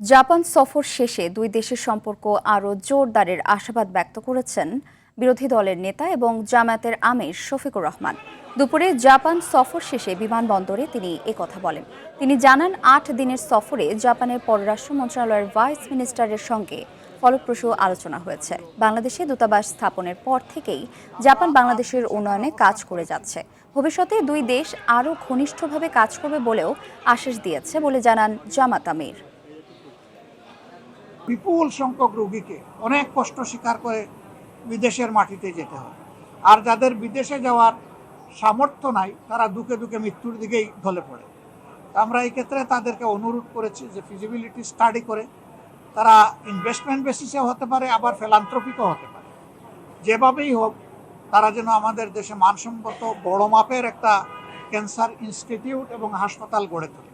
Japan সফর শেষে দুই দেশের সম্পর্ক আরও জোরদারের আশাবাদ ব্যক্ত করেছেন বিরোধী দলের নেতা এবং জামায়াতের আমির শফিকুর রহমান। দুপুরে জাপান সফর শেষে বিমানবন্দরে তিনি একথা বলেন। তিনি জানান, ৮ দিনের সফরে জাপানের পররাষ্ট্র মন্ত্রণালয়ের ভাইস মিনিস্টারের সঙ্গে ফলপ্রসূ আলোচনা হয়েছে। বাংলাদেশে দূতাবাস স্থাপনের পর থেকেই জাপান বাংলাদেশের উন্নয়নে কাজ করে যাচ্ছে। ভবিষ্যতে দুই দেশ আরও ঘনিষ্ঠভাবে কাজ করবে বলেও আশ্বাস দিয়েছে বলে জানান জামাত আমির। বিপুল সংখ্যক রোগীকে অনেক কষ্ট স্বীকার করে বিদেশের মাটিতে যেতে হয়, আর যাদের বিদেশে যাওয়ার সামর্থ্য নাই তারা দুঃখে দুঃখে মৃত্যুর দিকেই ঢলে পড়ে। আমরা এই ক্ষেত্রে তাদেরকে অনুরোধ করেছি যে ফিজিবিলিটি স্টাডি করে তারা ইনভেস্টমেন্ট বেসিসে হতে পারে, আবার ফিলান্থ্রপিকও হতে পারে, যেভাবেই হোক তারা যেন আমাদের দেশে মানসম্মত বড় মাপের একটা ক্যান্সার ইনস্টিটিউট এবং হাসপাতাল গড়ে তোলে।